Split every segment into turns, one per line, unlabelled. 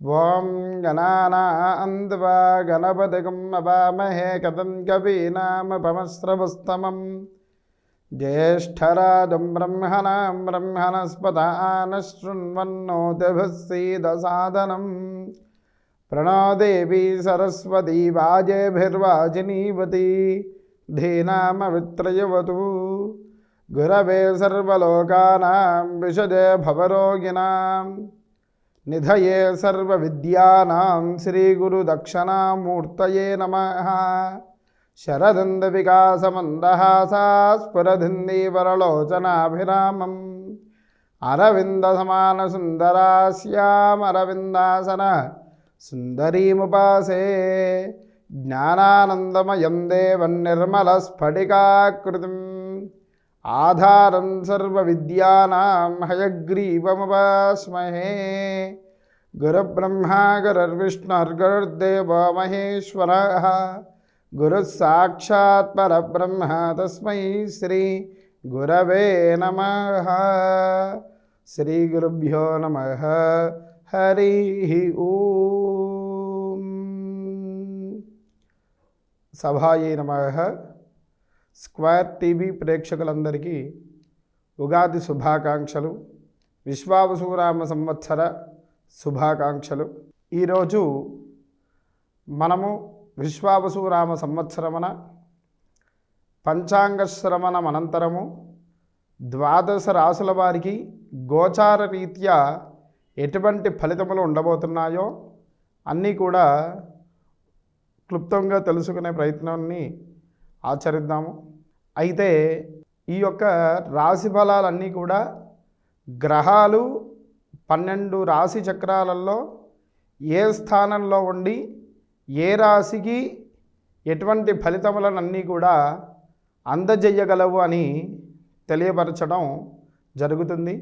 ఓం గణానాం త్వా గణపతిగం అవామహే కతం కవీనాముపమస్రవస్తమం జ్యేష్ఠరాజం బ్రహ్మణాం బ్రహ్మణస్పత ఆనశృణ్వన్నోతిభిస్సీదసాదనం ప్రణో దేవీ సరస్వతీ వాజేభిర్వాజినీవతి ధీనామవిత్రయవతు గురవే సర్వలోకానాం విషజే భవరోగిణాం నిధయే సర్వవిద్యానాం శ్రీగురుదక్షిణామూర్తయే నమః. శరదంద వికాసమందహాసా స్ఫురధిందీవరలోచనాభిరామం అరవింద సమాన సుందరాస్యామరవిందాసన సుందరీముపాసే. జ్ఞానానందమయం దేవం నిర్మలస్ఫటికాకృతిం ఆధారం సర్వవిద్యానాం హయగ్రీవముపాస్మహే. గురుబ్రహ్మా గురుర్విష్ణుర్గురుర్దేవో మహేశ్వరః గురుః సాక్షాత్ పరబ్రహ్మ తస్మై శ్రీ గురవే నమః. శ్రీ గురుభ్యో నమః. హరి ఓం. సభాయే నమః. స్క్వేర్ టీవీ ప్రేక్షకులందరికీ ఉగాది శుభాకాంక్షలు, విశ్వావసునామ సంవత్సర శుభాకాంక్షలు. ఈరోజు మనము విశ్వావసునామ సంవత్సరమున పంచాంగ శ్రవణం అనంతరము ద్వాదశ రాసుల వారికి గోచార రీత్యా ఎటువంటి ఫలితములు ఉండబోతున్నాయో అన్నీ కూడా క్లుప్తంగా తెలుసుకునే ప్రయత్నాన్ని ఆచరిద్దాము. అయితే ఈ యొక్క రాశి ఫలాలన్నీ కూడా గ్రహాలు 12 రాశి చక్రాలలో ఏ స్థానంలో ఉండి ఏ రాశికి ఎటువంటి ఫలితములనన్నీ కూడా అందజేయగలవు అని తెలియపరచడం జరుగుతుంది.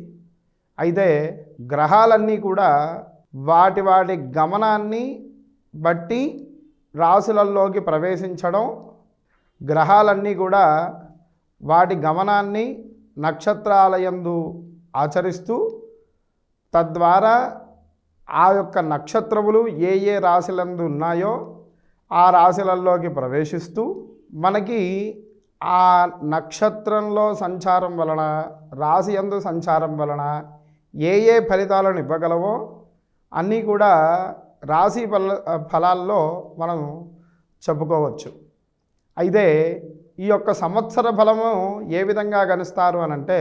అయితే గ్రహాలన్నీ కూడా వాటి వాటి గమనాన్ని బట్టి రాశులలోకి ప్రవేశించడం, గ్రహాలన్నీ కూడా వాటి గమనాన్ని నక్షత్రాలయందు ఆచరిస్తూ తద్వారా ఆ యొక్క నక్షత్రములు ఏ ఏ రాశులందు ఉన్నాయో ఆ రాశులలోకి ప్రవేశిస్తూ మనకి ఆ నక్షత్రంలో సంచారం వలన, రాశి యందు సంచారం వలన ఏ ఏ ఫలితాలను ఇవ్వగలవో అన్నీ కూడా రాశి ఫలాల్లో మనం చెప్పుకోవచ్చు. అయితే ఈ యొక్క సంవత్సర ఫలము ఏ విధంగా గణిస్తారు అనంటే,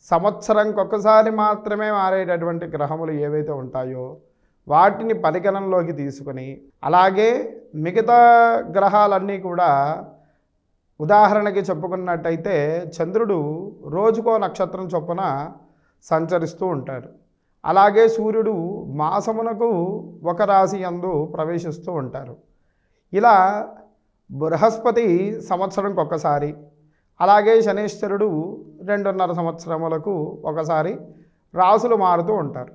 సంవత్సరంకి ఒక్కసారి మాత్రమే మారేటటువంటి గ్రహములు ఏవైతే ఉంటాయో వాటిని పరిగణనలోకి తీసుకొని, అలాగే మిగతా గ్రహాలన్నీ కూడా ఉదాహరణకి చెప్పుకున్నట్టయితే చంద్రుడు రోజుకో నక్షత్రం చొప్పున సంచరిస్తూ ఉంటారు. అలాగే సూర్యుడు మాసమునకు ఒక రాశి యందు ప్రవేశిస్తూ ఉంటారు. ఇలా బృహస్పతి సంవత్సరంకి ఒకసారి, అలాగే శనీశ్వరుడు 2.5 సంవత్సరములకు ఒకసారి రాసులు మారుతూ ఉంటారు.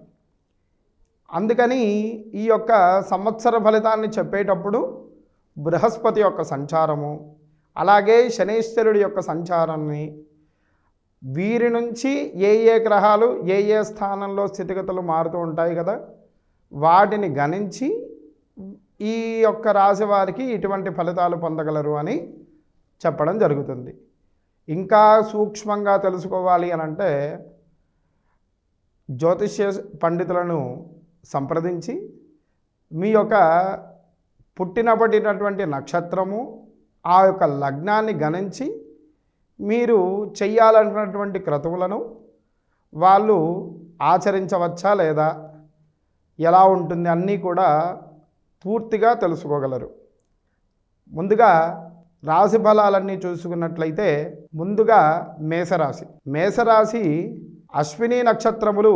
అందుకని ఈ యొక్క సంవత్సర ఫలితాన్ని చెప్పేటప్పుడు బృహస్పతి యొక్క సంచారము, అలాగే శనీశ్వరుడి యొక్క సంచారాన్ని, వీరి నుంచి ఏ ఏ గ్రహాలు ఏ ఏ స్థానంలో స్థితిగతులు మారుతూ ఉంటాయి కదా, వాటిని గణించి ఈ యొక్క రాశి వారికి ఇటువంటి ఫలితాలు పొందగలరు అని చెప్పడం జరుగుతుంది. ఇంకా సూక్ష్మంగా తెలుసుకోవాలి అనంటే జ్యోతిష్య పండితులను సంప్రదించి మీ యొక్క పుట్టినటువంటి నక్షత్రము, ఆ యొక్క లగ్నాన్ని గణించి మీరు చెయ్యాలనుకున్నటువంటి క్రతువులను వాళ్ళు ఆచరించవచ్చా లేదా, ఎలా ఉంటుంది అన్నీ కూడా పూర్తిగా తెలుసుకోగలరు. ముందుగా రాశి ఫలాలన్నీ చూసుకున్నట్లయితే ముందుగా మేషరాశి. మేషరాశి అశ్విని నక్షత్రములు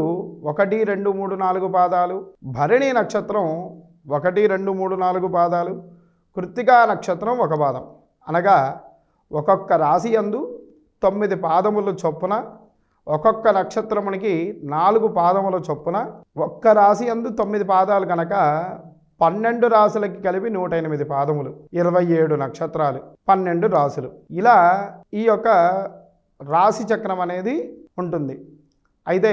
1, 2, 3, 4 పాదాలు, భరణి నక్షత్రం 1, 2, 3, 4 పాదాలు, కృత్తికా నక్షత్రం 1 పాదం, అనగా ఒక్కొక్క రాశి యందు 9 పాదములు చొప్పున, ఒక్కొక్క నక్షత్రమునికి 4 పాదముల చొప్పున, ఒక్క రాశి యందు 9 పాదాలు కనుక 12 రాశులకి కలిపి 108 పాదములు, 27 నక్షత్రాలు, 12 రాశులు. ఇలా ఈ యొక్క రాశి చక్రం అనేది ఉంటుంది. అయితే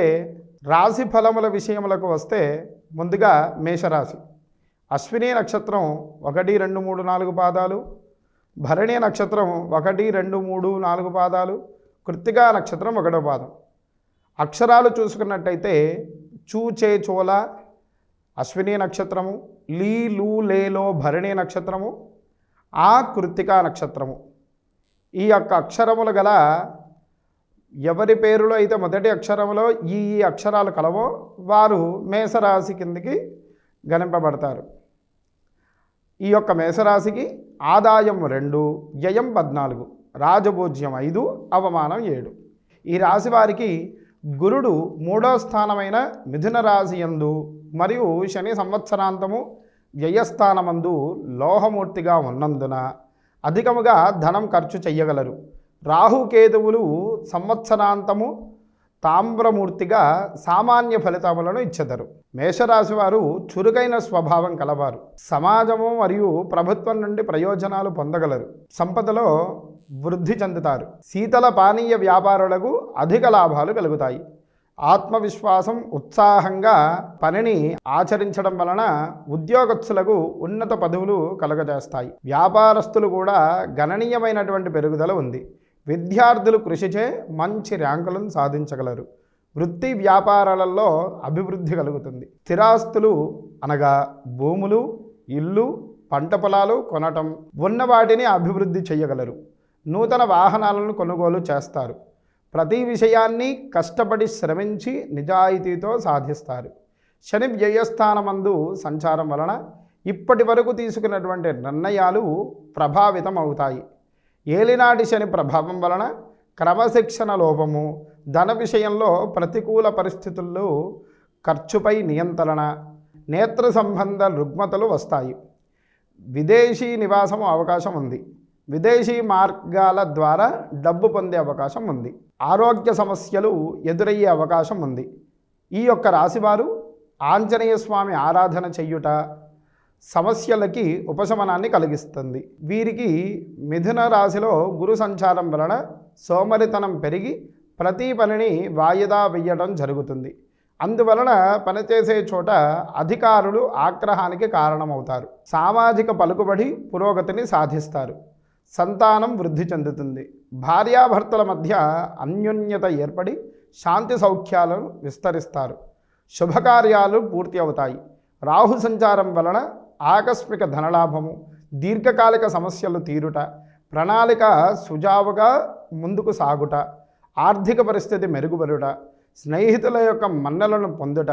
రాశి ఫలముల విషయములకు వస్తే ముందుగా మేషరాశి. అశ్విని నక్షత్రం 1, 2, 3, 4 పాదాలు, భరణి నక్షత్రం 1, 2, 3, 4 పాదాలు, కృత్తికా నక్షత్రం 1వ పాదం. అక్షరాలు చూసుకున్నట్టయితే చూ, చే, చోల అశ్విని నక్షత్రము, లీ, లూ, లేలో భరణి నక్షత్రము, ఆ కృత్తికా నక్షత్రము. ఈ యొక్క అక్షరములు గల ఎవరి పేరులో అయితే మొదటి అక్షరములో ఈ అక్షరాలు కలవో వారు మేషరాశి కిందికి గణింపబడతారు. ఈ యొక్క మేషరాశికి ఆదాయం 2, వ్యయం 14, రాజభోజ్యం 5, అవమానం 7. ఈ రాశి వారికి గురుడు 3వ స్థానమైన మిథున రాశి యందు మరియు శని సంవత్సరాంతము వ్యయస్థానమందు లోహమూర్తిగా ఉన్నందున అధికముగా ధనం ఖర్చు చెయ్యగలరు. రాహుకేతువులు సంవత్సరాంతము తామ్రమూర్తిగా సామాన్య ఫలితములను ఇచ్చెదరు. మేషరాశి వారు చురుకైన స్వభావం కలవారు. సమాజము మరియు ప్రభుత్వం నుండి ప్రయోజనాలు పొందగలరు. సంపదలో వృద్ధి చెందుతారు. శీతల పానీయ వ్యాపారులకు అధిక లాభాలు కలుగుతాయి. ఆత్మవిశ్వాసం, ఉత్సాహంగా పనిని ఆచరించడం వలన ఉద్యోగస్తులకు ఉన్నత పదవులు కలుగజేస్తాయి. వ్యాపారస్తులు కూడా గణనీయమైనటువంటి పెరుగుదల ఉంది. విద్యార్థులు కృషిచే మంచి ర్యాంకులను సాధించగలరు. వృత్తి వ్యాపారాలలో అభివృద్ధి కలుగుతుంది. స్థిరాస్తులు అనగా భూములు, ఇల్లు, పంట పొలాలు కొనటం, ఉన్న వాటిని అభివృద్ధి చేయగలరు. నూతన వాహనాలను కొనుగోలు చేస్తారు. ప్రతి విషయాన్ని కష్టపడి శ్రమించి నిజాయితీతో సాధిస్తారు. శని వ్యయస్థానమందు సంచారం వలన ఇప్పటి వరకు తీసుకున్నటువంటి నిర్ణయాలు ప్రభావితం అవుతాయి. ఏలినాటి శని ప్రభావం వలన క్రమశిక్షణ లోపము, ధన విషయంలో ప్రతికూల పరిస్థితుల్లో ఖర్చుపై నియంత్రణ, నేత్ర సంబంధ రుగ్మతలు వస్తాయి. విదేశీ నివాసం అవకాశం ఉంది. విదేశీ మార్గాల ద్వారా డబ్బు పొందే అవకాశం ఉంది. ఆరోగ్య సమస్యలు ఎదురయ్యే అవకాశం ఉంది. ఈ యొక్క రాశివారు ఆంజనేయ స్వామి ఆరాధన చెయ్యుట సమస్యలకి ఉపశమనాన్ని కలిగిస్తుంది. వీరికి మిథున రాశిలో గురు సంచారం వలన సోమరితనం పెరిగి ప్రతి పనిని వాయిదా వేయడం జరుగుతుంది. అందువలన పనిచేసే చోట అధికారులు ఆగ్రహానికి కారణమవుతారు. సామాజిక పలుకుబడి పురోగతిని సాధిస్తారు. సంతానం వృద్ధి చెందుతుంది. భార్యాభర్తల మధ్య అన్యోన్యత ఏర్పడి శాంతి సౌఖ్యాలను విస్తరిస్తారు. శుభకార్యాలు పూర్తి అవుతాయి. రాహు సంచారం వలన ఆకస్మిక ధనలాభము, దీర్ఘకాలిక సమస్యలు తీరుట, ప్రణాళిక సుజావుగా ముందుకు సాగుట, ఆర్థిక పరిస్థితి మెరుగుపడుట, స్నేహితుల యొక్క మన్నలను పొందుట,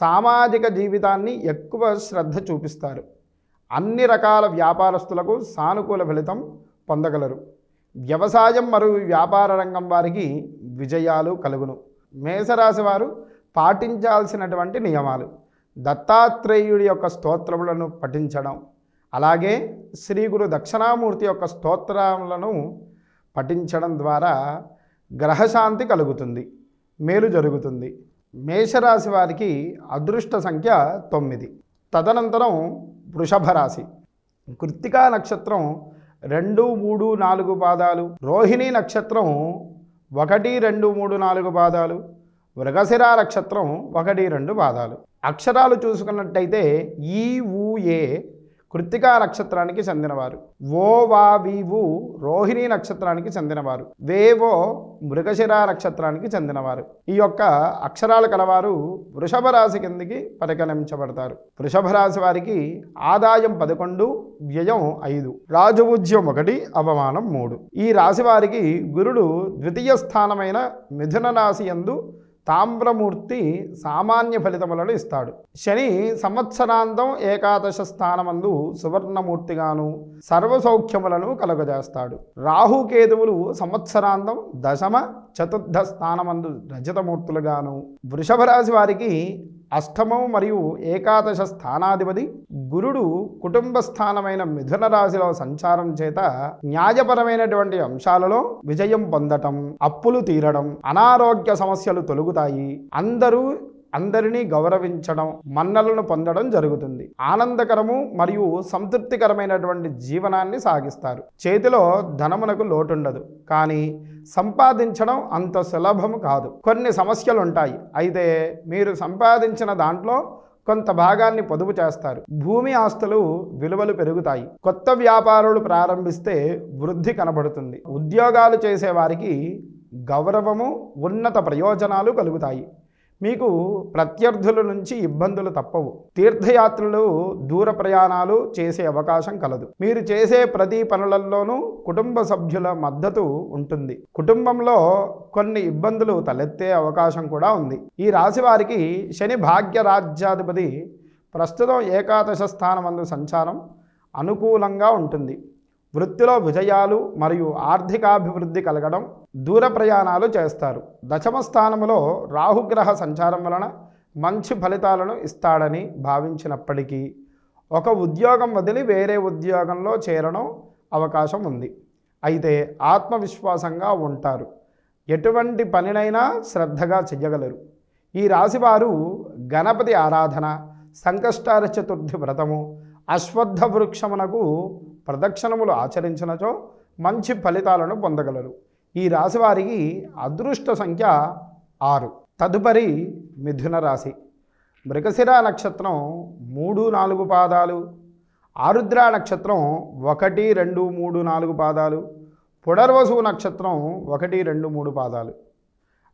సామాజిక జీవితాన్ని ఎక్కువ శ్రద్ధ చూపిస్తారు. అన్ని రకాల వ్యాపారస్తులకు సానుకూల ఫలితం పొందగలరు. వ్యవసాయం మరియు వ్యాపార రంగం వారికి విజయాలు కలుగును. మేషరాశి వారు పాటించాల్సినటువంటి నియమాలు: దత్తాత్రేయుడి యొక్క స్తోత్రములను పఠించడం, అలాగే శ్రీ గురు దక్షిణామూర్తి యొక్క స్తోత్రములను పఠించడం ద్వారా గ్రహశాంతి కలుగుతుంది, మేలు జరుగుతుంది. మేషరాశి వారికి అదృష్ట సంఖ్య 9. తదనంతరం వృషభ రాశి. కృత్తికా నక్షత్రం 2, 3, 4 పాదాలు, రోహిణి నక్షత్రం 1, 2, 3, 4 పాదాలు, మృగశిర నక్షత్రం 1, 2 పాదాలు. అక్షరాలు చూసుకున్నట్టయితే ఈ, ఊ, ఏ కృత్తికా నక్షత్రానికి చెందినవారు. ఓ, వా, వి, వు రోహిణి నక్షత్రానికి చెందినవారు. వేవో మృగశిర నక్షత్రానికి చెందినవారు. ఈ యొక్క అక్షరాలు కలవారు వృషభ రాశి కిందికి పరిగణించబడతారు. వృషభ రాశి వారికి ఆదాయం 11, వ్యయం 5, రాజభూజ్యం 1, అవమానం 3. ఈ రాశి వారికి గురుడు ద్వితీయ స్థానమైన మిథున రాశి యందు తామ్రమూర్తి సామాన్య ఫలితములను ఇస్తాడు. శని సంవత్సరాంతం ఏకాదశ స్థానమందు సువర్ణమూర్తిగాను సర్వసౌఖ్యములను కలుగజేస్తాడు. రాహుకేతువులు సంవత్సరాంతం దశమ, చతుర్థ స్థానమందు రజతమూర్తులుగాను. వృషభ రాశి వారికి అష్టమం మరియు ఏకాదశ స్థానాధిపతి గురుడు కుటుంబ స్థానమైన మిథున రాశిలో సంచారం చేత న్యాయపరమైనటువంటి అంశాలలో విజయం పొందటం, అప్పులు తీరడం, అనారోగ్య సమస్యలు తొలగుతాయి. అందరినీ గౌరవించడం, మన్నలను పొందడం జరుగుతుంది. ఆనందకరము మరియు సంతృప్తికరమైనటువంటి జీవనాన్ని సాగిస్తారు. చేతిలో ధనమునకు లోటుండదు, కానీ సంపాదించడం అంత సులభము కాదు. కొన్ని సమస్యలు ఉంటాయి. అయితే మీరు సంపాదించిన దాంట్లో కొంత భాగాన్ని పొదుపు చేస్తారు. భూమి ఆస్తులు విలువలు పెరుగుతాయి. కొత్త వ్యాపారాలు ప్రారంభిస్తే వృద్ధి కనబడుతుంది. ఉద్యోగాలు చేసేవారికి గౌరవము, ఉన్నత ప్రయోజనాలు కలుగుతాయి. మీకు ప్రత్యర్థుల నుంచి ఇబ్బందులు తప్పవు. తీర్థయాత్రలు, దూర ప్రయాణాలు చేసే అవకాశం కలదు. మీరు చేసే ప్రతి పనులలోనూ కుటుంబ సభ్యుల మద్దతు ఉంటుంది. కుటుంబంలో కొన్ని ఇబ్బందులు తలెత్తే అవకాశం కూడా ఉంది. ఈ రాశి వారికి శని భాగ్య రాజ్యాధిపతి ప్రస్తుతం ఏకాదశ స్థానమందు సంచారం అనుకూలంగా ఉంటుంది. వృత్తిలో విజయాలు మరియు ఆర్థికాభివృద్ధి కలగడం, దూర ప్రయాణాలు చేస్తారు. దశమ స్థానంలో రాహుగ్రహ సంచారం వలన మంచి ఫలితాలను ఇస్తాడని భావించినప్పటికీ ఒక ఉద్యోగం వదిలి వేరే ఉద్యోగంలో చేరడం అవకాశం ఉంది. అయితే ఆత్మవిశ్వాసంగా ఉంటారు. ఎటువంటి పనినైనా శ్రద్ధగా చెయ్యగలరు. ఈ రాశివారు గణపతి ఆరాధన, సంకష్టార చతుర్థి వ్రతము, అశ్వత్థ వృక్షమునకు ప్రదక్షిణములు ఆచరించినచో మంచి ఫలితాలను పొందగలరు. ఈ రాశి వారికి అదృష్ట సంఖ్య 6. తదుపరి మిథున రాశి. మృగశిర నక్షత్రం 3, 4 పాదాలు, ఆరుద్ర నక్షత్రం 1, 2, 3, 4 పాదాలు, పునర్వసు నక్షత్రం 1, 2, 3 పాదాలు.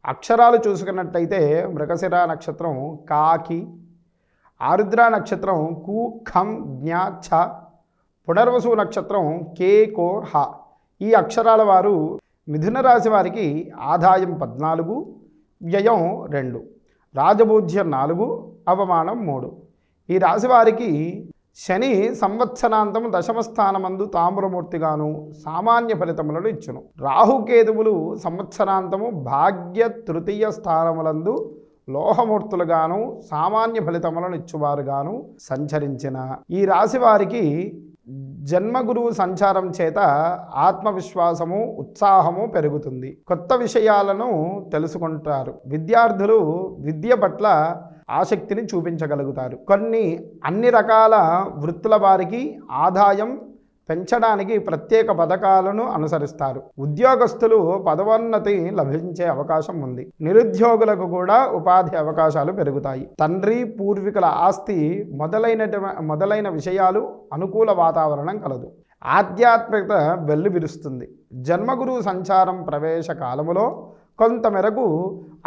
అక్షరాలు చూసుకున్నట్టయితే మృగశిర నక్షత్రం కాకి, ఆరుద్ర నక్షత్రం కు, ఖం, జ్ఞ, ఛ, పునర్వసు నక్షత్రం కే, కో, హ. ఈ అక్షరాల వారు మిథున రాశి వారికి ఆదాయం 14, వ్యయం 2, రాజపూజ్యం 4, అవమానం 3. ఈ రాశి వారికి శని సంవత్సరాంతం దశమ స్థానమందు తామ్రమూర్తిగాను సామాన్య ఫలితములను ఇచ్చును. రాహుకేతువులు సంవత్సరాంతము భాగ్య తృతీయ స్థానములందు లోహమూర్తులుగాను సామాన్య ఫలితములను ఇచ్చువారుగాను సంచరించిన ఈ రాశి వారికి జన్మగురువు సంచారం చేత ఆత్మవిశ్వాసము, ఉత్సాహము పెరుగుతుంది. కొత్త విషయాలను తెలుసుకుంటారు. విద్యార్థులు విద్య పట్ల ఆసక్తిని చూపించగలుగుతారు. అన్ని రకాల వృత్తుల వారికి ఆదాయం పెంచడానికి ప్రత్యేక పథకాలను అనుసరిస్తారు. ఉద్యోగస్తులు పదోన్నతి లభించే అవకాశం ఉంది. నిరుద్యోగులకు కూడా ఉపాధి అవకాశాలు పెరుగుతాయి. తండ్రి, పూర్వీకుల ఆస్తి మొదలైన విషయాలు అనుకూల వాతావరణం కలదు. ఆధ్యాత్మికత వెల్లువిరుస్తుంది. జన్మగురు సంచారం ప్రవేశ కాలములో కొంతమేరకు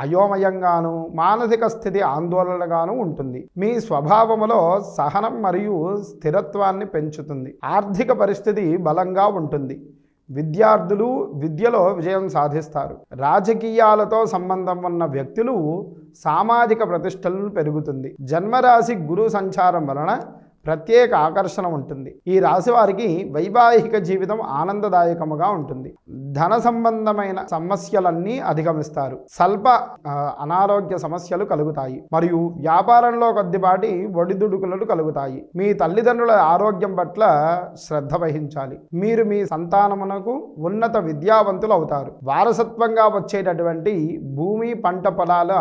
అయోమయంగాను, మానసిక స్థితి ఆందోళనగాను ఉంటుంది. మీ స్వభావములో సహనం మరియు స్థిరత్వాన్ని పెంచుతుంది. ఆర్థిక పరిస్థితి బలంగా ఉంటుంది. విద్యార్థులు విద్యలో విజయం సాధిస్తారు. రాజకీయాలతో సంబంధం ఉన్న వ్యక్తులు సామాజిక ప్రతిష్టలను పెరుగుతుంది. జన్మరాశి గురు సంచారం వలన ప్రత్యేక ఆకర్షణ ఉంటుంది. ఈ రాశి వారికి వైవాహిక జీవితం ఆనందదాయకముగా ఉంటుంది. ధన సంబంధమైన సమస్యలన్నీ అధిగమిస్తారు. స్వల్ప అనారోగ్య సమస్యలు కలుగుతాయి మరియు వ్యాపారంలో కొద్దిపాటి ఒడిదుడుకులు కలుగుతాయి. మీ తల్లిదండ్రుల ఆరోగ్యం పట్ల శ్రద్ధ వహించాలి. మీరు మీ సంతానమునకు ఉన్నత విద్యావంతులు అవుతారు. వారసత్వంగా వచ్చేటటువంటి భూమి, పంట పొలాల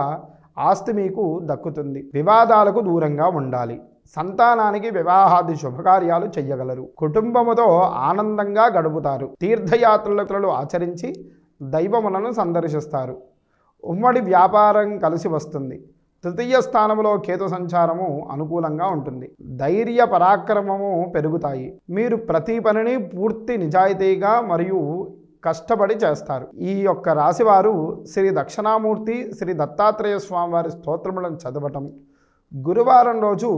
ఆస్తి మీకు దక్కుతుంది. వివాదాలకు దూరంగా ఉండాలి. సంతానానికి వివాహాది శుభకార్యాలు చెయ్యగలరు. కుటుంబముతో ఆనందంగా గడుపుతారు. తీర్థయాత్రలు ఆచరించి దైవములను సందర్శిస్తారు. ఉమ్మడి వ్యాపారం కలిసి వస్తుంది. తృతీయ స్థానంలో కేతు సంచారము అనుకూలంగా ఉంటుంది. ధైర్య పరాక్రమము పెరుగుతాయి. మీరు ప్రతి పనిని పూర్తి నిజాయితీగా మరియు కష్టపడి చేస్తారు. ఈ యొక్క రాశివారు శ్రీ దక్షిణామూర్తి, శ్రీ దత్తాత్రేయ స్వామివారి స్తోత్రములను చదవటం, గురువారం రోజు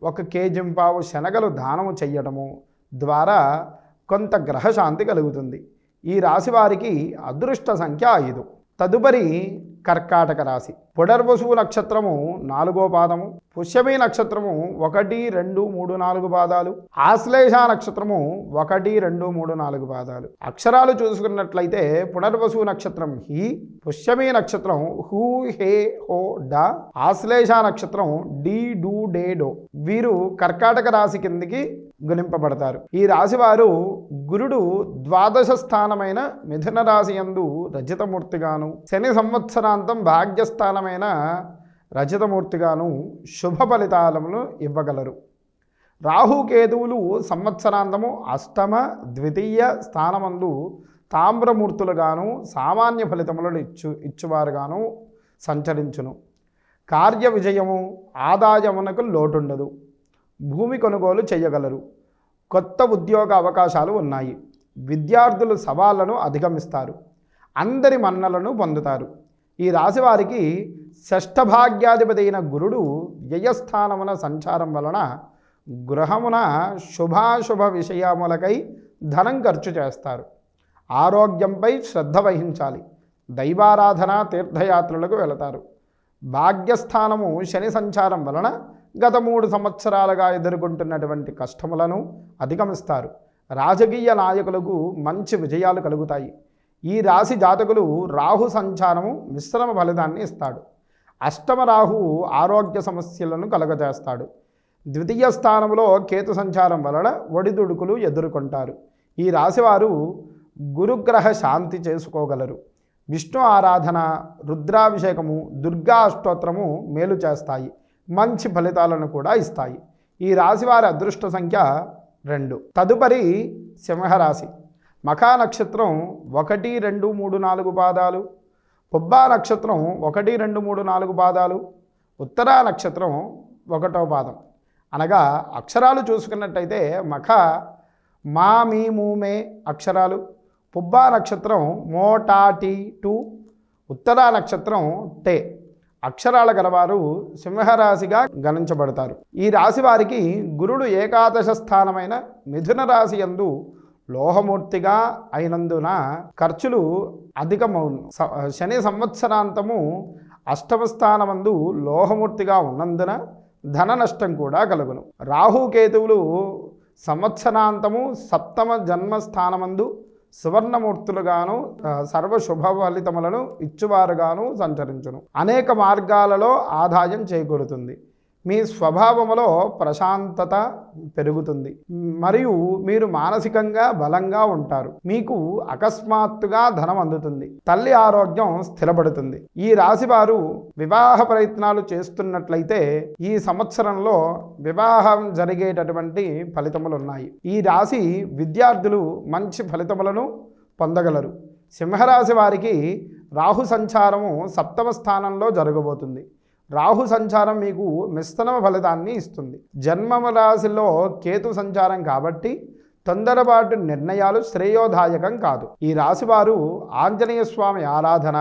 1 కేజీ శనగలు దానము చెయ్యడము ద్వారా కొంత గ్రహశాంతి కలుగుతుంది. ఈ రాశి వారికి అదృష్ట సంఖ్య 5. తదుపరి కర్కాటక రాశి. పునర్వసు నక్షత్రము 4వ పాదము, పుష్యమి నక్షత్రము 1, 2, 3, 4 పాదాలు, ఆశ్లేష నక్షత్రము 1, 2, 3, 4 పాదాలు. అక్షరాలు చూసుకున్నట్లయితే పునర్వసు నక్షత్రం హి, పుష్యమి నక్షత్రం హూ, హే, హో, డ, ఆశ్లేష నక్షత్రం డి, డు, డే, డో. వీరు కర్కాటక రాశి కిందికి గుణింపబడతారు. ఈ రాశివారు గురుడు ద్వాదశ స్థానమైన మిథున రాశి యందు రజితమూర్తిగాను, శని సంవత్సరాంతం భాగ్యస్థానమైన రజితమూర్తిగాను శుభ ఫలితాలను ఇవ్వగలరు. రాహుకేతువులు సంవత్సరాంతము అష్టమ, ద్వితీయ స్థానమందు తామ్రమూర్తులుగాను సామాన్య ఫలితములను ఇచ్చువారుగాను సంచరించును. కార్య విజయము, ఆదాయమునకు లోటుండదు. భూమి కొనుగోలు చేయగలరు. కొత్త ఉద్యోగ అవకాశాలు ఉన్నాయి. విద్యార్థులు సవాళ్లను అధిగమిస్తారు. అందరి మన్నలను పొందుతారు. ఈ రాశి వారికి షష్ఠభాగ్యాధిపతి అయిన గురుడు వ్యయస్థానమున సంచారం వలన గృహమున శుభాశుభ విషయములకై ధనం ఖర్చు చేస్తారు. ఆరోగ్యంపై శ్రద్ధ వహించాలి. దైవారాధన, తీర్థయాత్రలకు వెళతారు. భాగ్యస్థానము శని సంచారం వలన గత 3 సంవత్సరాలుగా ఎదుర్కొంటున్నటువంటి కష్టములను అధిగమిస్తారు. రాజకీయ నాయకులకు మంచి విజయాలు కలుగుతాయి. ఈ రాశి జాతకులు రాహు సంచారము మిశ్రమ ఫలితాన్ని ఇస్తాడు. అష్టమ రాహువు ఆరోగ్య సమస్యలను కలుగజేస్తాడు. ద్వితీయ స్థానంలో కేతు సంచారం వలన ఒడిదుడుకులు ఎదుర్కొంటారు. ఈ రాశివారు గురుగ్రహ శాంతి చేసుకోగలరు. విష్ణు ఆరాధన, రుద్రాభిషేకము, దుర్గా అష్టోత్తరము మేలు చేస్తాయి. మంచి ఫలితాలను కూడా ఇస్తాయి. ఈ రాశివారి అదృష్ట సంఖ్య 2. తదుపరి సింహరాశి. మఖా నక్షత్రం 1, 2, 3, 4 పాదాలు, పుబ్బా నక్షత్రం 1, 2, 3, 4 పాదాలు, ఉత్తరా నక్షత్రం 1వ పాదం. అనగా అక్షరాలు చూసుకున్నట్టయితే మఖ మా, మీ, మూ, మే అక్షరాలు, పుబ్బా నక్షత్రం మో, టా, టీ, టు, ఉత్తరా నక్షత్రం టే అక్షరాల గలవారు సింహరాశిగా గణించబడతారు. ఈ రాశి వారికి గురుడు ఏకాదశ స్థానమైన మిథున రాశి యందు లోహమూర్తిగా అయినందున ఖర్చులు అధికమవును. శని సంవత్సరాంతము అష్టమ స్థానమందు లోహమూర్తిగా ఉన్నందున ధన నష్టం కూడా కలుగును. రాహుకేతువులు సంవత్సరాంతము సప్తమ జన్మస్థానమందు సువర్ణమూర్తులుగాను సర్వ శుభ ఫలితములను ఇచ్చువారుగాను సంచరించును. అనేక మార్గాలలో ఆదాయం చేకూరుతుంది. మీ స్వభావములో ప్రశాంతత పెరుగుతుంది మరియు మీరు మానసికంగా బలంగా ఉంటారు. మీకు అకస్మాత్తుగా ధనం అందుతుంది. తల్లి ఆరోగ్యం స్థిరపడుతుంది. ఈ రాశి వారు వివాహ ప్రయత్నాలు చేస్తున్నట్లయితే ఈ సంవత్సరంలో వివాహం జరిగేటటువంటి ఫలితములు ఉన్నాయి. ఈ రాశి విద్యార్థులు మంచి ఫలితములను పొందగలరు. సింహరాశి వారికి రాహు సంచారము సప్తమ స్థానంలో జరగబోతుంది. రాహు సంచారం మీకు మిశ్రమ ఫలితాన్ని ఇస్తుంది. జన్మ రాశిలో కేతు సంచారం కాబట్టి తొందరపాటు నిర్ణయాలు శ్రేయోదాయకం కాదు. ఈ రాశివారు ఆంజనేయ స్వామి ఆరాధన,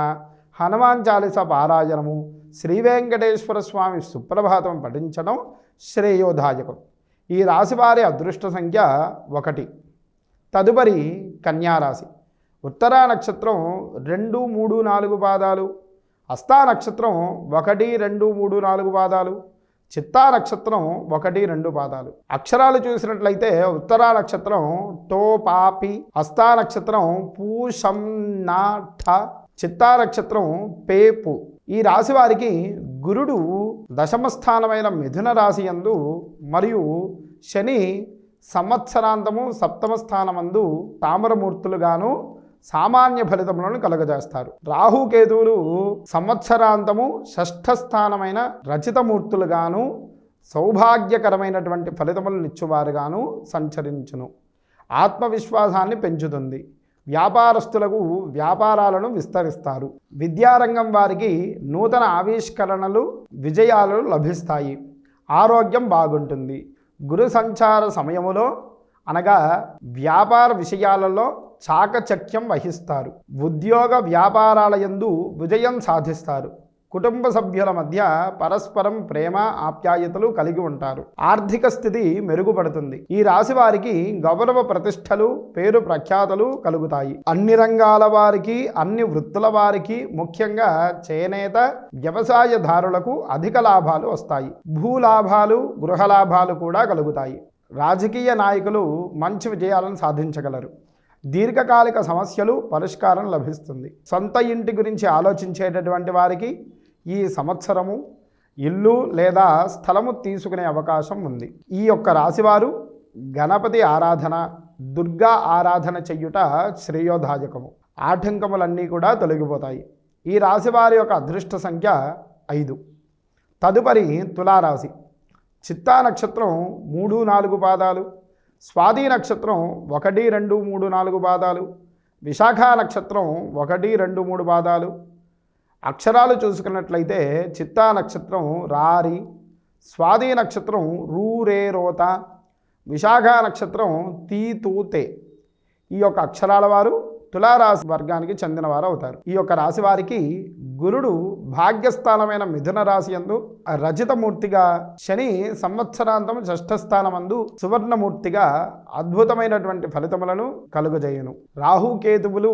హనుమాన్ చాలీస పారాయణము, శ్రీ వెంకటేశ్వర స్వామి సుప్రభాతం పఠించడం శ్రేయోదాయకం. ఈ రాశివారి అదృష్ట సంఖ్య 1. తదుపరి కన్యారాశి. ఉత్తరా నక్షత్రం 2, 3, 4 పాదాలు, హస్తా నక్షత్రం 1, 2, 3, 4 పాదాలు, చిత్తా నక్షత్రం 1, 2 పాదాలు. అక్షరాలు చూసినట్లయితే ఉత్తరా నక్షత్రం టో, పాపి, హస్తా నక్షత్రం పూ, షం, నా, ఠ, చిత్తా నక్షత్రం పేపు. ఈ రాశి వారికి గురుడు దశమ స్థానమైన మిథున రాశి యందు మరియు శని సంవత్సరాంతము సప్తమ స్థానమందు తామరమూర్తులుగాను సామాన్య ఫలితములను కలుగజేస్తారు. రాహుకేతువులు సంవత్సరాంతము షష్ఠ స్థానమైన రచితమూర్తులుగాను సౌభాగ్యకరమైనటువంటి ఫలితములను ఇచ్చువారుగాను సంచరించును. ఆత్మవిశ్వాసాన్ని పెంచుతుంది. వ్యాపారస్తులకు వ్యాపారాలను విస్తరిస్తారు. విద్యారంగం వారికి నూతన ఆవిష్కరణలు, విజయాలు లభిస్తాయి. ఆరోగ్యం బాగుంటుంది. గురు సంచార సమయములో అనగా వ్యాపార విషయాలలో చాకచక్యం వహిస్తారు. ఉద్యోగ వ్యాపారాల యందు విజయం సాధిస్తారు. కుటుంబ సభ్యుల మధ్య పరస్పరం ప్రేమ, ఆప్యాయతలు కలిగి ఉంటారు. ఆర్థిక స్థితి మెరుగుపడుతుంది. ఈ రాశి వారికి గౌరవ ప్రతిష్టలు, పేరు ప్రఖ్యాతలు కలుగుతాయి. అన్ని రంగాల వారికి, అన్ని వృత్తుల వారికి, ముఖ్యంగా చేనేత వ్యవసాయదారులకు అధిక లాభాలు వస్తాయి. భూలాభాలు, గృహలాభాలు కూడా కలుగుతాయి. రాజకీయ నాయకులు మంచి విజయాలను సాధించగలరు. దీర్ఘకాలిక సమస్యలు పరిష్కారం లభిస్తుంది. సొంత ఇంటి గురించి ఆలోచించేటటువంటి వారికి ఈ సంవత్సరము ఇల్లు లేదా స్థలము తీసుకునే అవకాశం ఉంది. ఈ యొక్క రాశివారు గణపతి ఆరాధన, దుర్గా ఆరాధన చెయ్యుట శ్రేయోదాయకము. ఆటంకములన్నీ కూడా తొలగిపోతాయి. ఈ రాశివారి యొక్క అదృష్ట సంఖ్య 5. తదుపరి తులారాశి. చిత్తా నక్షత్రం 3, 4 పాదాలు, స్వాతి నక్షత్రం 1, 2, 3, 4 పాదాలు, విశాఖ నక్షత్రం 1, 2, 3 పాదాలు, అక్షరాలు చూసుకున్నట్లయితే చిత్తా నక్షత్రం రారి, స్వాతి నక్షత్రం రూ రే రోత, విశాఖ నక్షత్రం తీ తూ తే. ఈ యొక్క అక్షరాల వారు తులారాశి వర్గానికి చెందినవారు అవుతారు. ఈ యొక్క రాశి వారికి గురుడు భాగ్యస్థానమైన మిథున రాశి యందు రజితమూర్తిగా, శని సంవత్సరాంతం షష్ఠస్థానమందు సువర్ణమూర్తిగా అద్భుతమైనటువంటి ఫలితములను కలుగజేయును. రాహుకేతువులు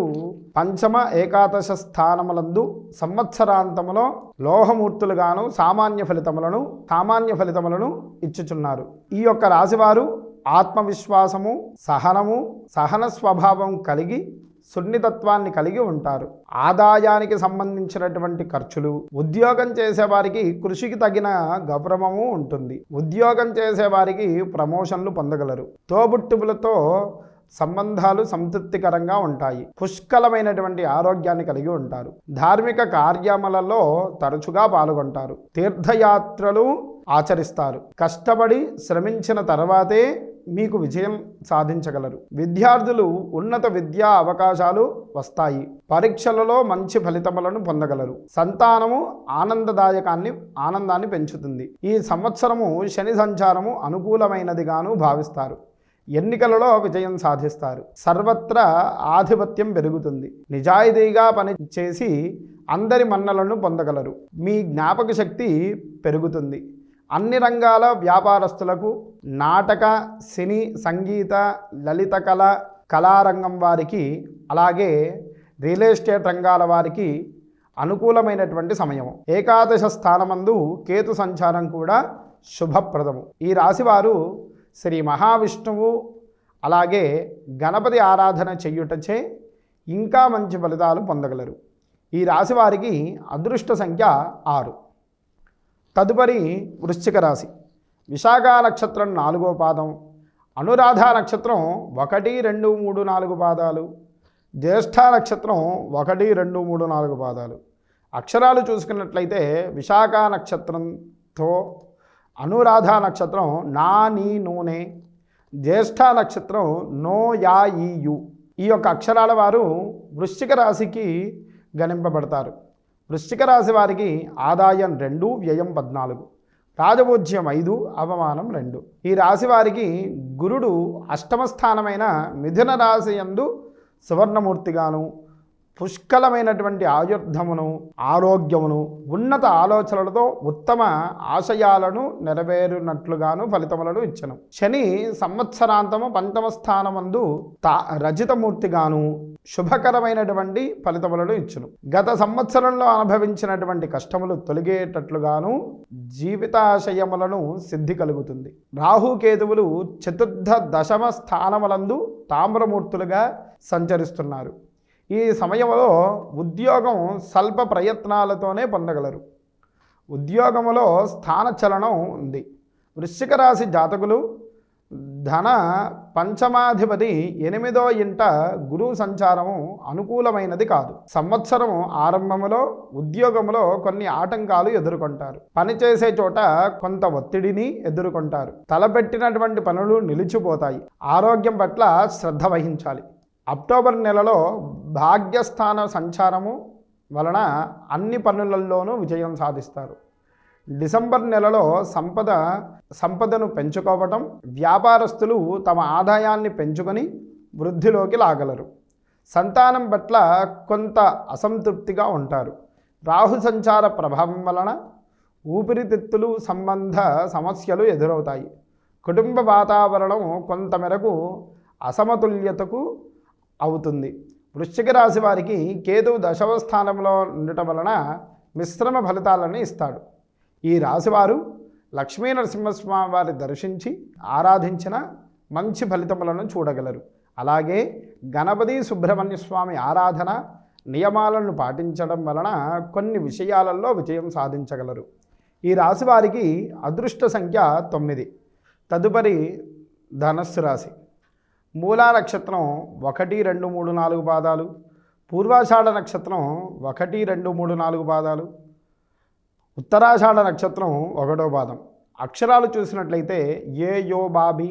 పంచమ ఏకాదశ స్థానములందు సంవత్సరాంతములో లోహమూర్తులుగాను సామాన్య ఫలితములను ఇచ్చుచున్నారు. ఈ యొక్క రాశివారు ఆత్మవిశ్వాసము, సహన స్వభావం కలిగి సున్నితత్వాన్ని కలిగి ఉంటారు. ఆదాయానికి సంబంధించినటువంటి ఖర్చులు, ఉద్యోగం చేసేవారికి కృషికి తగిన గౌరవము ఉంటుంది. ఉద్యోగం చేసేవారికి ప్రమోషన్లు పొందగలరు. తోబుట్టువులతో సంబంధాలు సంతృప్తికరంగా ఉంటాయి. పుష్కలమైనటువంటి ఆరోగ్యాన్ని కలిగి ఉంటారు. ధార్మిక కార్యములలో తరచుగా పాల్గొంటారు. తీర్థయాత్రలు ఆచరిస్తారు. కష్టపడి శ్రమించిన తర్వాతే మీకు విజయం సాధించగలరు. విద్యార్థులు ఉన్నత విద్యా అవకాశాలు వస్తాయి. పరీక్షలలో మంచి ఫలితములను పొందగలరు. సంతానము ఆనందాన్ని పెంచుతుంది. ఈ సంవత్సరము శని సంచారము అనుకూలమైనదిగాను భావిస్తారు. ఎన్నికలలో విజయం సాధిస్తారు. సర్వత్రా ఆధిపత్యం పెరుగుతుంది. నిజాయితీగా పనిచేసి అందరి మన్నలను పొందగలరు. మీ జ్ఞాపక శక్తి పెరుగుతుంది. అన్ని రంగాల వ్యాపారస్తులకు, నాటక, సినీ, సంగీత, లలిత కళారంగం వారికి, అలాగే రియల్ ఎస్టేట్ రంగాల వారికి అనుకూలమైనటువంటి సమయం. ఏకాదశ స్థానమందు కేతు సంచారం కూడా శుభప్రదము. ఈ రాశివారు శ్రీ మహావిష్ణువు అలాగే గణపతి ఆరాధన చెయ్యుటచే ఇంకా మంచి ఫలితాలు పొందగలరు. ఈ రాశివారికి అదృష్ట సంఖ్య 6. తదుపరి వృశ్చిక రాశి. విశాఖ నక్షత్రం 4వ పాదం, అనురాధ నక్షత్రం 1, 2, 3, 4 పాదాలు, జ్యేష్ఠ నక్షత్రం 1, 2, 3, 4 పాదాలు. అక్షరాలు చూసుకున్నట్లయితే విశాఖ నక్షత్రంతో అనురాధ నక్షత్రం నా, నీ, నూనె, జ్యేష్ఠ నక్షత్రం నో, యా, ఈ, యు. ఈ యొక్క అక్షరాల వారు వృశ్చిక రాశికి గణింపబడతారు. వృశ్చిక రాశి వారికి ఆదాయం 2, వ్యయం 14, రాజభోజ్యం 5, అవమానం 2. ఈ రాశి వారికి గురుడు అష్టమ స్థానమైన మిథున రాశి యందు సువర్ణమూర్తిగాను, పుష్కలమైనటువంటి ఆయుర్ధమును, ఆరోగ్యమును, ఉన్నత ఆలోచనలతో ఉత్తమ ఆశయాలను నెరవేరునట్లుగాను ఫలితములను ఇచ్చను. శని సంవత్సరాంతము పంచమ స్థానమందు రజితమూర్తిగాను శుభకరమైనటువంటి ఫలితములను ఇచ్చును. గత సంవత్సరంలో అనుభవించినటువంటి కష్టములు తొలగేటట్లుగాను జీవితాశయములను సిద్ధి కలుగుతుంది. రాహుకేతువులు చతుర్థ దశమ స్థానములందు తామ్రమూర్తులుగా సంచరిస్తున్నారు. ఈ సమయంలో ఉద్యోగం స్వల్ప ప్రయత్నాలతోనే పొందగలరు. ఉద్యోగములో స్థానచలనం ఉంది. వృశ్చిక రాశి జాతకులు ధన పంచమాధిపతి 8వ ఇంట గురు సంచారము అనుకూలమైనది కాదు. సంవత్సరం ఆరంభములో ఉద్యోగములో కొన్ని ఆటంకాలు ఎదుర్కొంటారు. పనిచేసే చోట కొంత ఒత్తిడిని ఎదుర్కొంటారు. తలపెట్టినటువంటి పనులు నిలిచిపోతాయి. ఆరోగ్యం పట్ల శ్రద్ధ వహించాలి. అక్టోబర్ నెలలో భాగ్యస్థాన సంచారము వలన అన్ని పనులలోనూ విజయం సాధిస్తారు. డిసెంబర్ నెలలో సంపదను పెంచుకోవటం, వ్యాపారస్తులు తమ ఆదాయాన్ని పెంచుకొని వృద్ధిలోకి లాగలరు. సంతానం పట్ల కొంత అసంతృప్తిగా ఉంటారు. రాహు సంచార ప్రభావం వలన ఊపిరితిత్తులు సంబంధ సమస్యలు ఎదురవుతాయి. కుటుంబ వాతావరణం కొంతమేరకు అసమతుల్యతకు అవుతుంది. వృశ్చిక రాశి వారికి కేతువు దశమ స్థానంలో ఉండటం వలన మిశ్రమ ఫలితాలను ఇస్తాడు. ఈ రాశివారు లక్ష్మీ నరసింహస్వామి వారి దర్శించి ఆరాధించిన మంచి ఫలితములను చూడగలరు. అలాగే గణపతి సుబ్రహ్మణ్య స్వామి ఆరాధన నియమాలను పాటించడం వలన కొన్ని విషయాలలో విజయం సాధించగలరు. ఈ రాశివారికి అదృష్ట సంఖ్య 9. తదుపరి ధనస్సు రాశి. మూలా నక్షత్రం 1, 2, 3, 4 పాదాలు, పూర్వాషాఢ నక్షత్రం 1, 2, 3, 4 పాదాలు, ఉత్తరాషాఢ నక్షత్రం 1వ పాదం. అక్షరాలు చూసినట్లయితే ఏ, యో, బాబి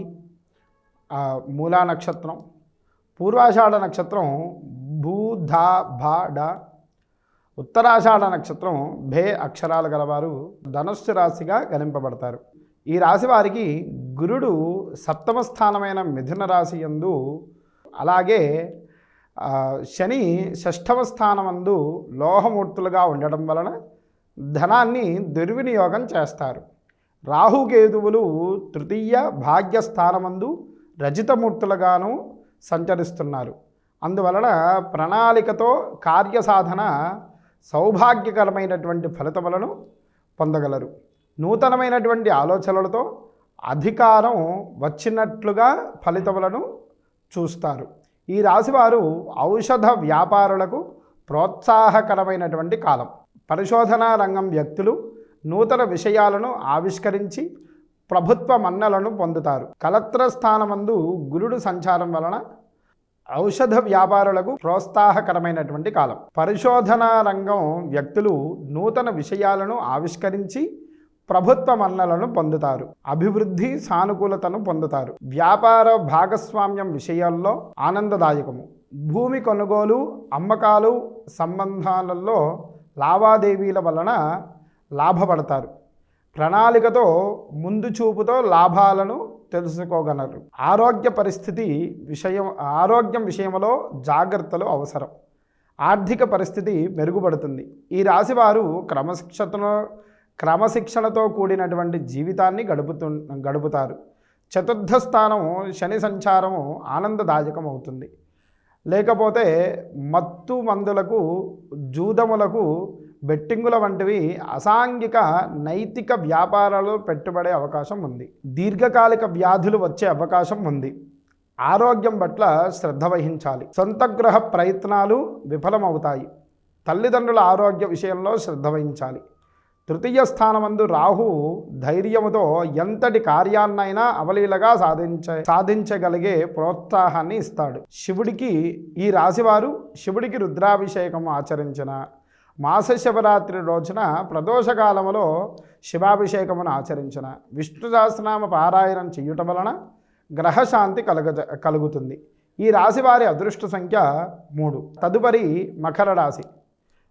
మూలా నక్షత్రం, పూర్వాషాఢ నక్షత్రం భూ, ధా, భా, డ, ఉత్తరాషాఢ నక్షత్రం భే అక్షరాలు గలవారు ధనుస్సు రాశిగా గణింపబడతారు. ఈ రాశి వారికి గురుడు సప్తమ స్థానమైన మిథున రాశి యందు, అలాగే శని షష్ఠమ స్థానమందు లోహమూర్తులుగా ఉండడం వలన ధనాన్ని దుర్వినియోగం చేస్తారు. రాహుకేతువులు తృతీయ భాగ్యస్థానమందు రజితమూర్తులుగాను సంచరిస్తున్నారు. అందువలన ప్రణాళికతో కార్యసాధన సౌభాగ్యకరమైనటువంటి ఫలితములను పొందగలరు. నూతనమైనటువంటి ఆలోచనలతో అధికారం వచ్చినట్లుగా ఫలితములను చూస్తారు. ఈ రాశివారు ఔషధ వ్యాపారులకు ప్రోత్సాహకరమైనటువంటి కాలం. పరిశోధనా రంగం వ్యక్తులు నూతన విషయాలను ఆవిష్కరించి ప్రభుత్వ మన్నలను పొందుతారు. కలత్ర స్థానమందు గురుడు సంచారం వలన ఔషధ వ్యాపారులకు ప్రోత్సాహకరమైనటువంటి కాలం. పరిశోధనా రంగం వ్యక్తులు నూతన విషయాలను ఆవిష్కరించి ప్రభుత్వ మన్నలను పొందుతారు. అభివృద్ధి సానుకూలతను పొందుతారు. వ్యాపార భాగస్వామ్యం విషయాల్లో ఆనందదాయకము. భూమి కొనుగోలు అమ్మకాలు సంబంధాలలో లావాదేవీల వలన లాభపడతారు. ప్రణాళికతో ముందు చూపుతో లాభాలను తెలుసుకోగలరు. ఆరోగ్యం విషయంలో జాగ్రత్తలు అవసరం. ఆర్థిక పరిస్థితి మెరుగుపడుతుంది. ఈ రాశివారు క్రమశిక్షణతో కూడినటువంటి జీవితాన్ని గడుపుతారు. చతుర్థ స్థానం శని సంచారము ఆనందదాయకం అవుతుంది. లేకపోతే మత్తు మందులకు, జూదములకు, బెట్టింగుల వంటివి అసాంఘిక నైతిక వ్యాపారాలు పెట్టుబడే అవకాశం ఉంది. దీర్ఘకాలిక వ్యాధులు వచ్చే అవకాశం ఉంది. ఆరోగ్యం పట్ల శ్రద్ధ వహించాలి. సొంత గృహ ప్రయత్నాలు విఫలమవుతాయి. తల్లిదండ్రుల ఆరోగ్య విషయంలో శ్రద్ధ వహించాలి. తృతీయ స్థానమందు రాహు ధైర్యముతో ఎంతటి కార్యాన్నైనా అవలీలగా సాధించగలిగే ప్రోత్సాహాన్ని ఇస్తాడు. ఈ రాశివారు శివుడికి రుద్రాభిషేకం ఆచరించిన, మాస శివరాత్రి రోజున ప్రదోషకాలములో శివాభిషేకమును ఆచరించిన, విష్ణు సహస్రనామ పారాయణం చేయుట వలన గ్రహశాంతి కలుగుతుంది. ఈ రాశివారి అదృష్ట సంఖ్య 3. తదుపరి మకర రాశి.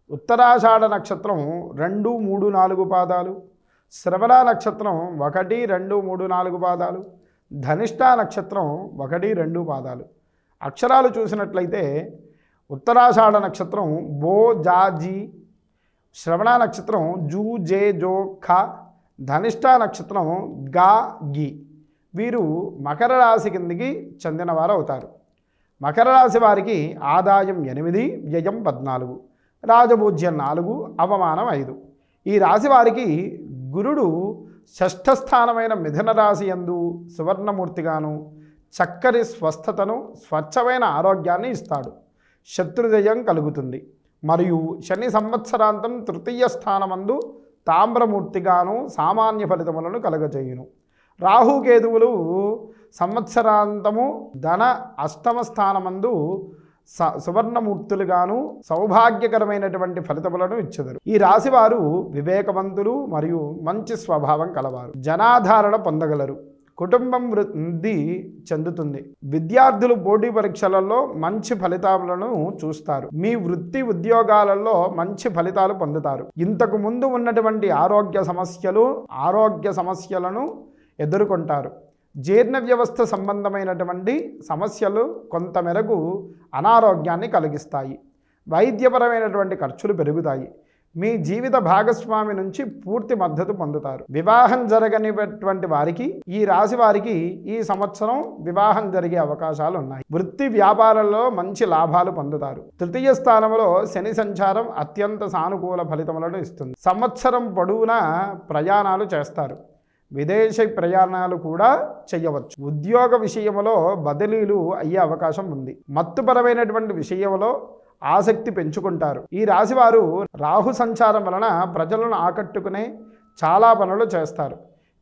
ఉత్తరాషాఢ నక్షత్రం 2, 3, 4 పాదాలు, శ్రవణ నక్షత్రం 1, 2, 3, 4 పాదాలు, ధనిష్ట నక్షత్రం 1, 2 పాదాలు. అక్షరాలు చూసినట్లయితే ఉత్తరాషాఢ నక్షత్రం బో, జా, జీ, శ్రవణ నక్షత్రం జూ, జే, జో, ఖ, ధనిష్ట నక్షత్రం గా, గి. వీరు మకర రాశి కిందికి చెందినవారు అవుతారు. మకర రాశి వారికి ఆదాయం 8, వ్యయం 14, రాజభూజ్యం 4, అవమానం 5. ఈ రాశి వారికి గురుడు షష్ఠ స్థానమైన మిథున రాశి యందు సువర్ణమూర్తిగాను చక్కని స్వస్థతను, స్వచ్ఛమైన ఆరోగ్యాన్ని ఇస్తాడు. శత్రుజయం కలుగుతుంది. మరియు శని సంవత్సరాంతం తృతీయ స్థానమందు తామ్రమూర్తిగాను సామాన్య ఫలితములను కలగజేయును. రాహుకేతువులు సంవత్సరాంతము ధన అష్టమ స్థానమందు సువర్ణమూర్తులుగాను సౌభాగ్యకరమైనటువంటి ఫలితములను ఇచ్చెదరు. ఈ రాశివారు వివేకవంతులు మరియు మంచి స్వభావం కలవారు. జనాధారణ పొందగలరు. కుటుంబం వృద్ధి చెందుతుంది. విద్యార్థులు పోటీ పరీక్షలలో మంచి ఫలితాలను చూస్తారు. మీ వృత్తి ఉద్యోగాలలో మంచి ఫలితాలు పొందుతారు. ఇంతకు ముందు ఉన్నటువంటి ఆరోగ్య సమస్యలను ఎదుర్కొంటారు. జీర్ణ వ్యవస్థ సంబంధమైనటువంటి సమస్యలు కొంతమేరకు అనారోగ్యాన్ని కలిగిస్తాయి. వైద్యపరమైనటువంటి ఖర్చులు పెరుగుతాయి. మీ జీవిత భాగస్వామి నుంచి పూర్తి మద్దతు పొందుతారు. వివాహం జరగనిటువంటి వారికి, ఈ రాశి వారికి ఈ సంవత్సరం వివాహం జరిగే అవకాశాలు ఉన్నాయి. వృత్తి వ్యాపారాల్లో మంచి లాభాలు పొందుతారు. తృతీయ స్థానంలో శని సంచారం అత్యంత సానుకూల ఫలితములను ఇస్తుంది. సంవత్సరం పొడవునా ప్రయాణాలు చేస్తారు. విదేశీ ప్రయాణాలు కూడా చేయవచ్చు. ఉద్యోగ విషయంలో బదిలీలు అయ్యే అవకాశం ఉంది. మత్తుపరమైనటువంటి విషయంలో ఆసక్తి పెంచుకుంటారు. ఈ రాశివారు రాహు సంచారం వలన ప్రజలను ఆకట్టుకునే చాలా పనులు చేస్తారు.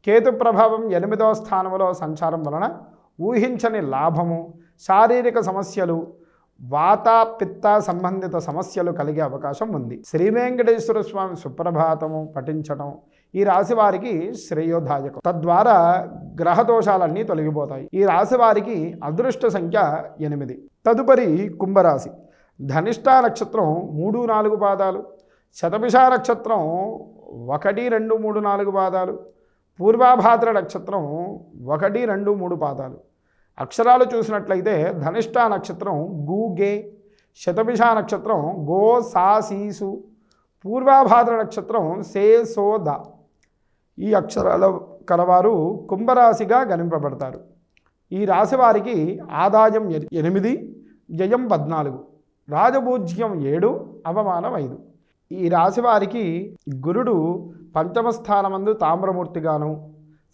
కేతు ప్రభావం 8వ స్థానంలో సంచారం వలన ఊహించని లాభము, శారీరక సమస్యలు, వాత పిత్త సంబంధిత సమస్యలు కలిగే అవకాశం ఉంది. శ్రీ వెంకటేశ్వర స్వామి సుప్రభాతము పఠించడం ఈ రాశి వారికి శ్రేయోదాయకం. తద్వారా గ్రహదోషాలన్నీ తొలగిపోతాయి. ఈ రాశి వారికి అదృష్ట సంఖ్య 8. తదుపరి కుంభరాశి. ధనిష్ట నక్షత్రం 3, 4 పాదాలు, శతభిష నక్షత్రం 1, 2, 3, 4 పాదాలు. పూర్వాభాద్ర నక్షత్రం 1, 2, 3 పాదాలు. అక్షరాలు చూసినట్లయితే ధనిష్ట నక్షత్రం గు గే, శతభిష నక్షత్రం గో సా సీసు, పూర్వాభాద్ర నక్షత్రం సే సో ద. ఈ అక్షరాల కలవారు కుంభరాశిగా గణింపబడతారు. ఈ రాశి వారికి ఆదాయం 8, వ్యయం 14, రాజపూజ్యం 7, అవమానం 5. ఈ రాశి వారికి గురుడు పంచమ స్థానమందు తామ్రమూర్తిగాను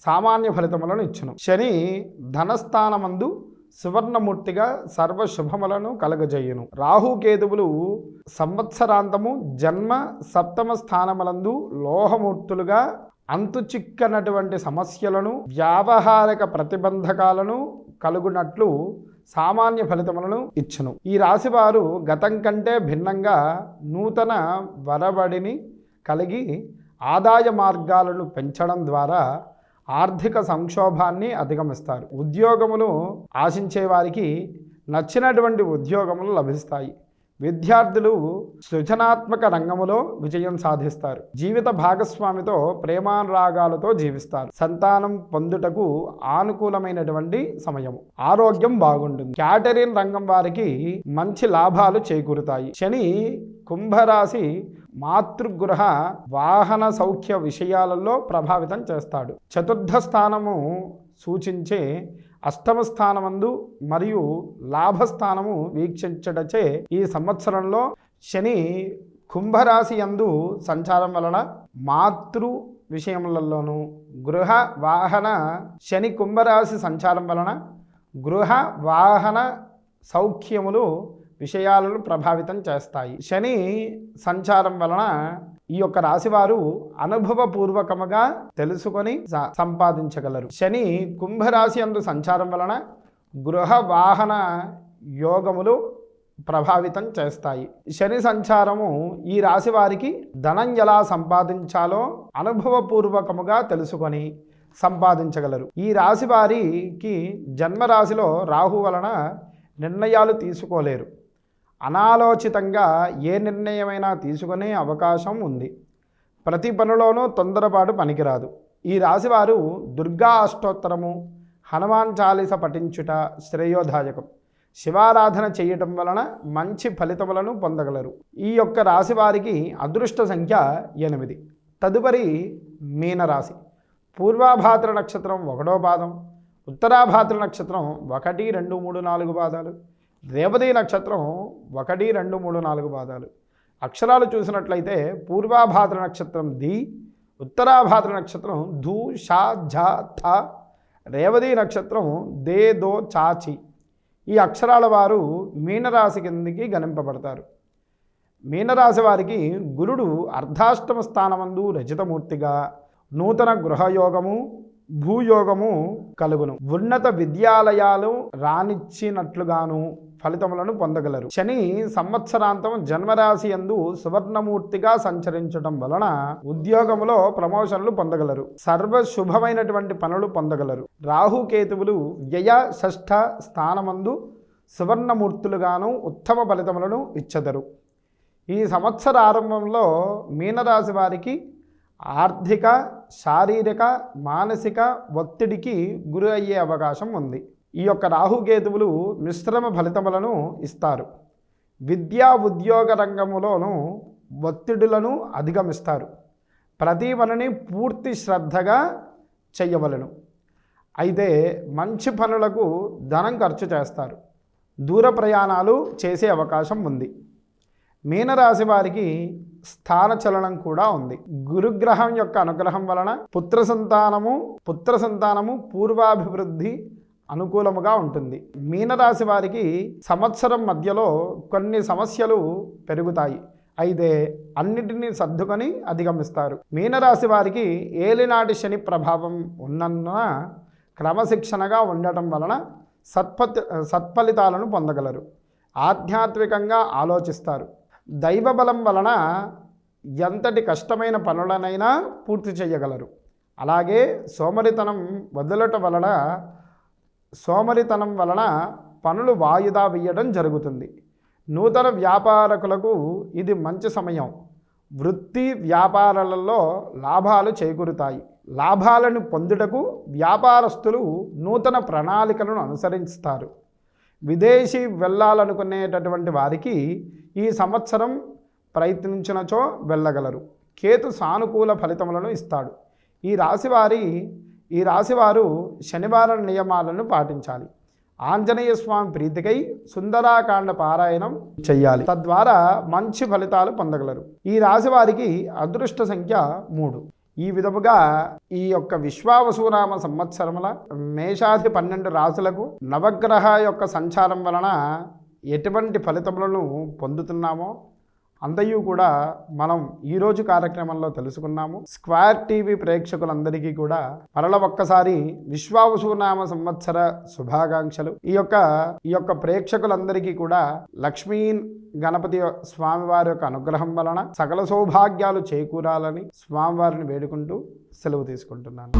సామాన్య ఫలితములను ఇచ్చును. శని ధనస్థానమందు సువర్ణమూర్తిగా సర్వశుభములను కలగజేయును. రాహుకేతువులు సంవత్సరాంతము జన్మ సప్తమ స్థానములందు లోహమూర్తులుగా అంతుచిక్కనటువంటి సమస్యలను వ్యావహారిక ప్రతిబంధకాలను కలుగునట్లు సామాన్య ఫలితములను ఇచ్చును. ఈ రాశివారు గతం కంటే భిన్నంగా నూతన వరబడిని కలిగి ఆదాయ మార్గాలను పెంచడం ద్వారా ఆర్థిక సంక్షోభాన్ని అధిగమిస్తారు. ఉద్యోగములు ఆశించే వారికి నచ్చినటువంటి ఉద్యోగములు లభిస్తాయి. విద్యార్థులు సృజనాత్మక రంగములో విజయం సాధిస్తారు. జీవిత భాగస్వామితో ప్రేమానురాగాలతో జీవిస్తారు. సంతానం పొందుటకు అనుకూలమైనటువంటి సమయము. ఆరోగ్యం బాగుంటుంది. క్యాటరింగ్ రంగం వారికి మంచి లాభాలు చేకూరుతాయి. శని కుంభరాశి మాతృగృహ వాహన సౌఖ్య విషయాలలో ప్రభావితం చేస్తాడు. చతుర్థ స్థానము సూచించే అష్టమ స్థానమందు మరియు లాభస్థానము వీక్షించడచే ఈ సంవత్సరంలో శని కుంభరాశి యందు సంచారం వలన మాతృ విషయములలోనూ గృహ వాహన శని కుంభరాశి సంచారం వలన గృహ వాహన సౌఖ్యములు విషయాలను ప్రభావితం చేస్తాయి. శని సంచారం వలన ఈ యొక్క రాశివారు అనుభవపూర్వకముగా తెలుసుకొని సంపాదించగలరు. శని కుంభరాశి యందు సంచారం వలన గృహ వాహన యోగములు ప్రభావితం చేస్తాయి. శని సంచారము ఈ రాశి వారికి ధనం ఎలా సంపాదించాలో అనుభవపూర్వకముగా తెలుసుకొని సంపాదించగలరు. ఈ రాశి వారికి జన్మరాశిలో రాహు వలన నిర్ణయాలు తీసుకోలేరు. అనాలోచితంగా ఏ నిర్ణయమైనా తీసుకునే అవకాశం ఉంది. ప్రతి పనిలోనూ తొందరపాటు పనికిరాదు. ఈ రాశివారు దుర్గా అష్టోత్తరము హనుమాన్ చాలీస పఠించుట శ్రేయోదాయకం. శివారాధన చేయటం వలన మంచి ఫలితములను పొందగలరు. ఈ యొక్క రాశి వారికి అదృష్ట సంఖ్య 8. తదుపరి మీనరాశి. పూర్వాభాద్ర నక్షత్రం 1వ పాదం, ఉత్తరాభాద్ర నక్షత్రం 1, 2, 3, 4 పాదాలు, రేవతి నక్షత్రం 1, 2, 3, 4 పాదాలు. అక్షరాలు చూసినట్లయితే పూర్వాభాద్ర నక్షత్రం ది, ఉత్తరాభాద్ర నక్షత్రం ధూ షా ఝ థ, రేవతి నక్షత్రం దే దో చాచి. ఈ అక్షరాల వారు మీనరాశి కిందికి గణింపబడతారు. మీనరాశి వారికి గురుడు అర్ధాష్టమ స్థానమందు రజితమూర్తిగా నూతన గృహయోగము భూయోగము కలుగును. ఉన్నత విద్యాలయాలు రానిచ్చినట్లుగాను ఫలితములను పొందగలరు. శని సంవత్సరాంతం జన్మరాశి యందు సువర్ణమూర్తిగా సంచరించడం వలన ఉద్యోగములో ప్రమోషన్లు పొందగలరు. సర్వశుభమైనటువంటి పనులు పొందగలరు. రాహుకేతువులు వ్యయ షష్ఠ స్థానమందు సువర్ణమూర్తులుగాను ఉత్తమ ఫలితములను ఇచ్చెదరు. ఈ సంవత్సర ఆరంభంలో మీనరాశి వారికి ఆర్థిక శారీరక మానసిక ఒత్తిడికి గురి అయ్యే అవకాశం ఉంది. ఈ యొక్క రాహుకేతువులు మిశ్రమ ఫలితములను ఇస్తారు. విద్యా ఉద్యోగ రంగములోనూ ఒత్తిడులను అధిగమిస్తారు. ప్రతి పనిని పూర్తి శ్రద్ధగా చేయవలెను. అయితే మంచి పనులకు ధనం ఖర్చు చేస్తారు. దూర ప్రయాణాలు చేసే అవకాశం ఉంది. మీనరాశి వారికి స్థానచలనం కూడా ఉంది. గురుగ్రహం యొక్క అనుగ్రహం వలన పుత్ర సంతానము పూర్వాభివృద్ధి అనుకూలముగా ఉంటుంది. మీనరాశి వారికి సంవత్సరం మధ్యలో కొన్ని సమస్యలు పెరుగుతాయి. అయితే అన్నిటినీ సర్దుకొని అధిగమిస్తారు. మీనరాశి వారికి ఏలినాటి శని ప్రభావం ఉన్నందున క్రమశిక్షణగా ఉండటం వలన సత్ఫలితాలను పొందగలరు. ఆధ్యాత్మికంగా ఆలోచిస్తారు. దైవబలం వలన ఎంతటి కష్టమైన పనులనైనా పూర్తి చేయగలరు. అలాగే సోమరితనం వలన పనులు వాయిదా వేయడం జరుగుతుంది. నూతన వ్యాపారకులకు ఇది మంచి సమయం. వృత్తి వ్యాపారాలలో లాభాలు చేకూరుతాయి. లాభాలను పొందుటకు వ్యాపారస్తులు నూతన ప్రణాళికలను అనుసరిస్తారు. విదేశీ వెళ్ళాలనుకునేటటువంటి వారికి ఈ సంవత్సరం ప్రయత్నించినచో వెళ్ళగలరు. కేతు సానుకూల ఫలితములను ఇస్తాడు. ఈ రాశివారు శనివారం నియమాలను పాటించాలి. ఆంజనేయ స్వామి ప్రీతికై సుందరాకాండ పారాయణం చెయ్యాలి. తద్వారా మంచి ఫలితాలు పొందగలరు. ఈ రాశి వారికి అదృష్ట సంఖ్య 3. ఈ విధముగా ఈ యొక్క విశ్వావసునామ సంవత్సరముల మేషాది 12 రాశులకు నవగ్రహ యొక్క సంచారం వలన ఎటువంటి ఫలితములను పొందుతున్నామో అంతయు కూడా మనం ఈరోజు కార్యక్రమంలో తెలుసుకున్నాము. స్క్వేర్ టీవీ ప్రేక్షకులందరికీ కూడా మరల ఒక్కసారి విశ్వావసునామ సంవత్సర శుభాకాంక్షలు. ఈ యొక్క ప్రేక్షకులందరికీ కూడా లక్ష్మీ గణపతి స్వామివారి యొక్క అనుగ్రహం వలన సకల సౌభాగ్యాలు చేకూరాలని స్వామివారిని వేడుకుంటూ సెలవు తీసుకుంటున్నాను.